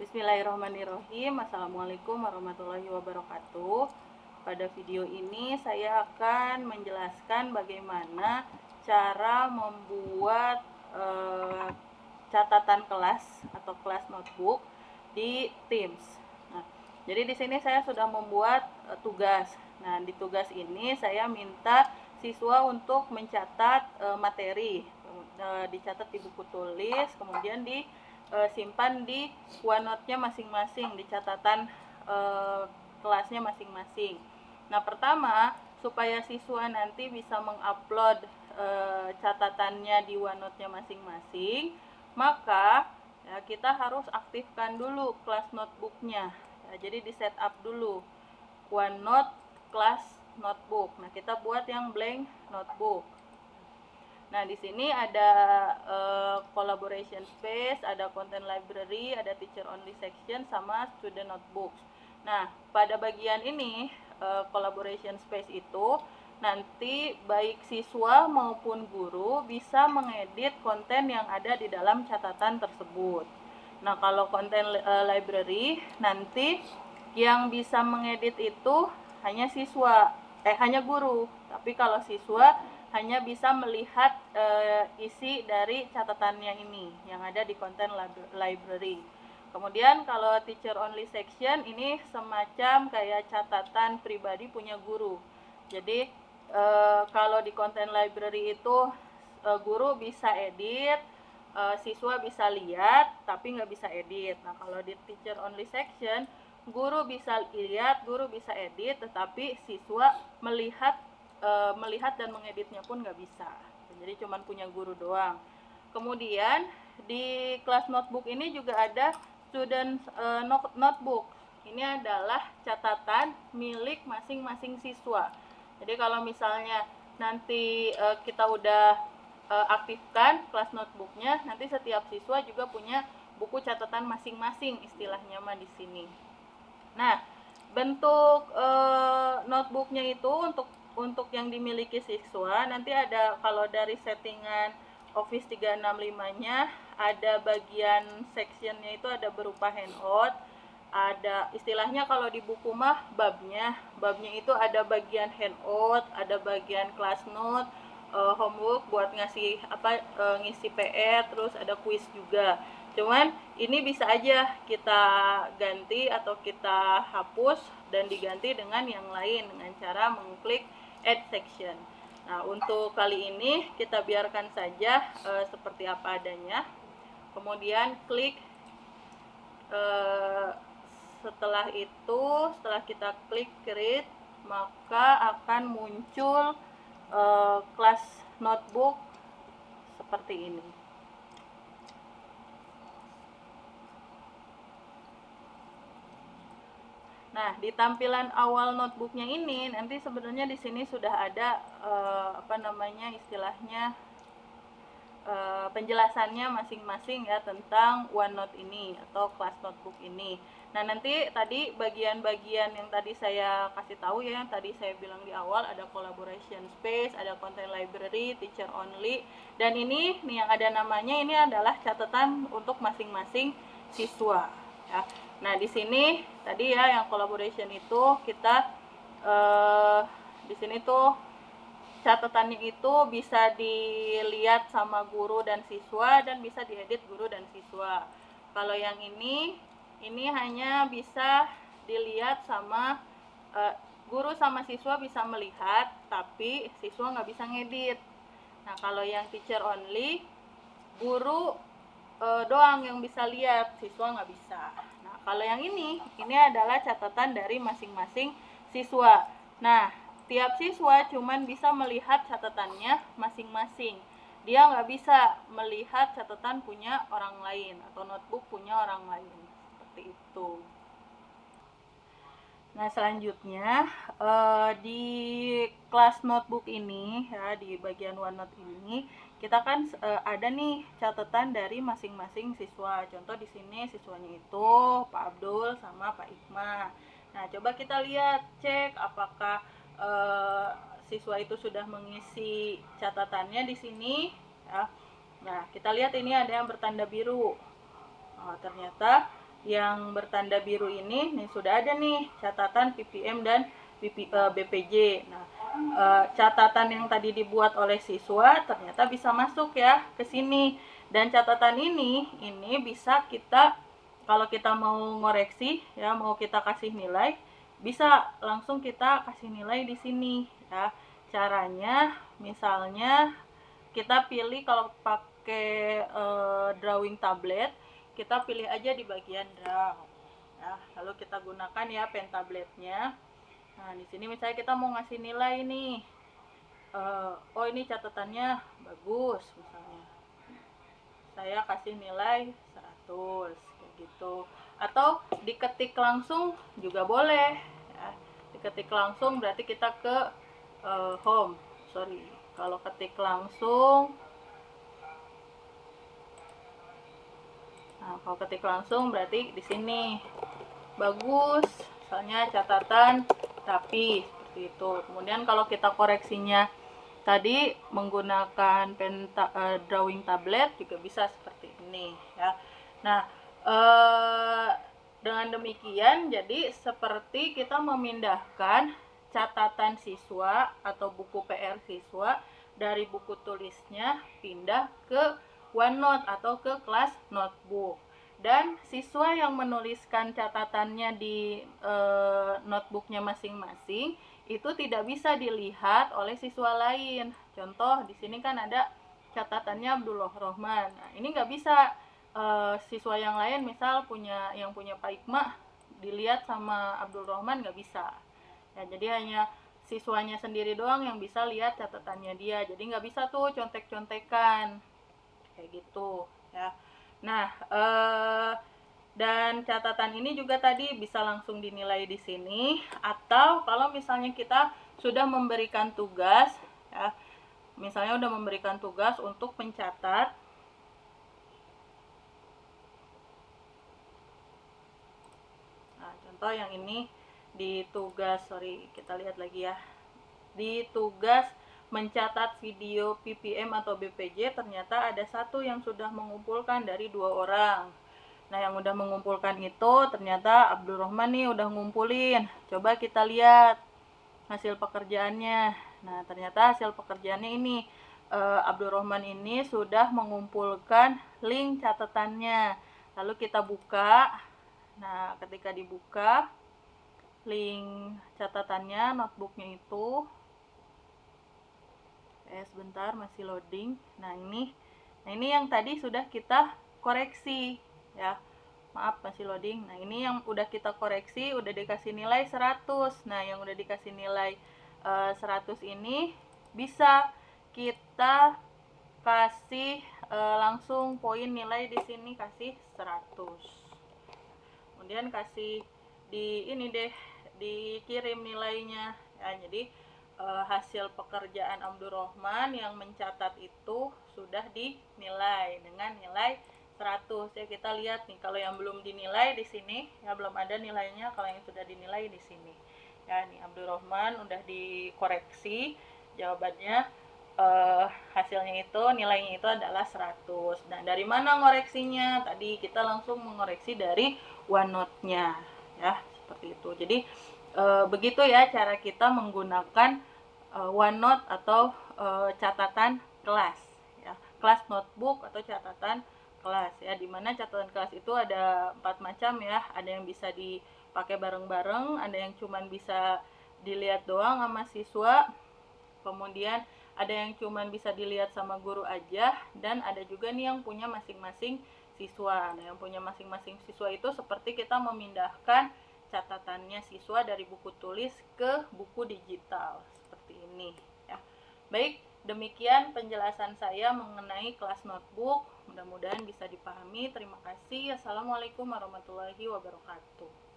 Bismillahirrahmanirrahim. Assalamualaikum warahmatullahi wabarakatuh. Pada video ini saya akan menjelaskan bagaimana cara membuat catatan kelas atau kelas notebook di Teams. Nah, jadi di sini saya sudah membuat tugas. Nah, di tugas ini saya minta siswa untuk mencatat materi, dicatat di buku tulis, kemudian disimpan di OneNote-nya masing-masing, di catatan kelasnya masing-masing. Nah, pertama, supaya siswa nanti bisa mengupload catatannya di OneNote-nya masing-masing, maka ya, kita harus aktifkan dulu kelas notebook-nya. Ya, jadi di setup dulu OneNote kelas notebook. Nah, kita buat yang blank notebook. Nah, di sini ada collaboration space, ada content library, ada teacher only section, sama student notebooks. Nah, pada bagian ini collaboration space itu nanti baik siswa maupun guru bisa mengedit konten yang ada di dalam catatan tersebut. Nah, kalau konten library nanti yang bisa mengedit itu hanya hanya guru. Tapi kalau siswa hanya bisa melihat isi dari catatannya ini yang ada di konten library. Kemudian kalau teacher only section ini semacam kayak catatan pribadi punya guru. Jadi kalau di konten library itu guru bisa edit, siswa bisa lihat tapi nggak bisa edit. Nah, kalau di teacher only section guru bisa lihat, guru bisa edit, tetapi siswa melihat dan mengeditnya pun nggak bisa. Jadi cuma punya guru doang. Kemudian di kelas notebook ini juga ada student notebook. Ini adalah catatan milik masing-masing siswa. Jadi kalau misalnya nanti kita udah aktifkan kelas notebooknya, nanti setiap siswa juga punya buku catatan masing-masing, istilahnya mah di sini. Nah, bentuk notebooknya itu untuk yang dimiliki siswa nanti ada, kalau dari settingan Office 365-nya ada bagian sectionnya itu ada berupa handout, ada istilahnya kalau di buku mah babnya itu ada bagian handout, ada bagian class note, homework buat ngisi PR, terus ada quiz juga. Cuman ini bisa aja kita ganti atau kita hapus dan diganti dengan yang lain dengan cara mengklik add section. Nah, untuk kali ini kita biarkan saja seperti apa adanya. Kemudian klik setelah kita klik create, maka akan muncul kelas notebook seperti ini. Nah, di tampilan awal notebooknya ini nanti sebenarnya di sini sudah ada istilahnya penjelasannya masing-masing ya tentang OneNote ini atau kelas notebook ini. Nah, nanti tadi bagian-bagian yang tadi saya kasih tahu ya, yang tadi saya bilang di awal, ada collaboration space, ada content library, teacher only, dan ini nih yang ada namanya, ini adalah catatan untuk masing-masing siswa ya. Nah, di sini tadi ya yang collaboration itu kita di sini tuh catatannya itu bisa dilihat sama guru dan siswa dan bisa diedit guru dan siswa. Kalau yang ini hanya bisa dilihat sama guru sama siswa bisa melihat, tapi siswa nggak bisa ngedit. Nah, kalau yang teacher only, guru doang yang bisa lihat, siswa nggak bisa. Nah, kalau yang ini adalah catatan dari masing-masing siswa. Nah, tiap siswa cuman bisa melihat catatannya masing-masing. Dia nggak bisa melihat catatan punya orang lain atau notebook punya orang lain. Seperti itu. Nah, selanjutnya di kelas notebook ini ya, di bagian OneNote ini kita kan ada nih catatan dari masing-masing siswa. Contoh di sini siswanya itu Pak Abdul sama Pak Ikma. Nah, coba kita lihat, cek apakah siswa itu sudah mengisi catatannya di sini ya. Nah, kita lihat ini ada yang bertanda biru. Oh, ternyata yang bertanda biru ini, nih sudah ada nih catatan PPM dan BPJ. Nah, catatan yang tadi dibuat oleh siswa ternyata bisa masuk ya ke sini. Dan catatan ini bisa kita, kalau kita mau ngoreksi ya, mau kita kasih nilai, bisa langsung kita kasih nilai di sini ya. Caranya misalnya kita pilih, kalau pakai drawing tablet, kita pilih aja di bagian draw ya, lalu kita gunakan ya pen tabletnya. Nah, di sini misalnya kita mau ngasih nilai nih, oh ini catatannya bagus, misalnya saya kasih nilai 100 kayak gitu. Atau diketik langsung juga boleh ya. Diketik langsung berarti kita ke home, sorry, kalau ketik langsung, nah kalau ketik langsung berarti di sini bagus, misalnya catatan rapi seperti itu. Kemudian kalau kita koreksinya tadi menggunakan drawing tablet juga bisa seperti ini ya. Nah, dengan demikian jadi seperti kita memindahkan catatan siswa atau buku PR siswa dari buku tulisnya pindah ke OneNote atau ke kelas notebook. Dan siswa yang menuliskan catatannya di notebooknya masing-masing itu tidak bisa dilihat oleh siswa lain. Contoh di sini kan ada catatannya Abdullah Rohman. Nah, ini nggak bisa siswa yang lain, misal yang punya Pak Ikma dilihat sama Abdul Rohman, nggak bisa. Ya, jadi hanya siswanya sendiri doang yang bisa lihat catatannya dia. Jadi nggak bisa tuh contek-contekan kayak gitu ya. Nah, dan catatan ini juga tadi bisa langsung dinilai di sini, atau kalau misalnya kita sudah memberikan tugas ya, misalnya udah memberikan tugas untuk pencatat. Nah, contoh yang ini di tugas, sorry, kita lihat lagi ya. Di tugas mencatat video PPM atau BPJ, ternyata ada satu yang sudah mengumpulkan dari 2 orang. Nah, yang udah mengumpulkan itu ternyata Abdul Rohman nih udah ngumpulin. Coba kita lihat hasil pekerjaannya. Nah, ternyata hasil pekerjaannya ini, Abdul Rohman ini sudah mengumpulkan link catatannya. Lalu kita buka. Nah, ketika dibuka link catatannya, notebooknya itu, sebentar masih loading. Nah ini yang tadi sudah kita koreksi ya, maaf masih loading. Nah ini yang udah kita koreksi, udah dikasih nilai 100. Nah yang udah dikasih nilai 100 ini bisa kita kasih langsung poin nilai di sini, kasih 100. Kemudian kasih di ini deh, dikirim nilainya ya. Jadi hasil pekerjaan Abdul Rohman yang mencatat itu sudah dinilai dengan nilai 100 ya. Kita lihat nih, kalau yang belum dinilai di sini ya belum ada nilainya, kalau yang sudah dinilai di sini ya. Nih Abdul Rohman udah dikoreksi jawabannya, hasilnya itu, nilainya itu adalah 100. Nah, dari mana ngoreksinya? Tadi kita langsung mengoreksi dari OneNote-nya ya, seperti itu. Jadi begitu ya cara kita menggunakan OneNote atau catatan kelas ya, kelas notebook atau catatan kelas ya. Dimana catatan kelas itu ada 4 macam ya. Ada yang bisa dipakai bareng-bareng, ada yang cuman bisa dilihat doang sama siswa, kemudian ada yang cuman bisa dilihat sama guru aja, dan ada juga nih yang punya masing-masing siswa. Nah, yang punya masing-masing siswa itu seperti kita memindahkan catatannya siswa dari buku tulis ke buku digital seperti ini ya. Baik, demikian penjelasan saya mengenai kelas notebook. Mudah-mudahan bisa dipahami. Terima kasih. Assalamualaikum warahmatullahi wabarakatuh.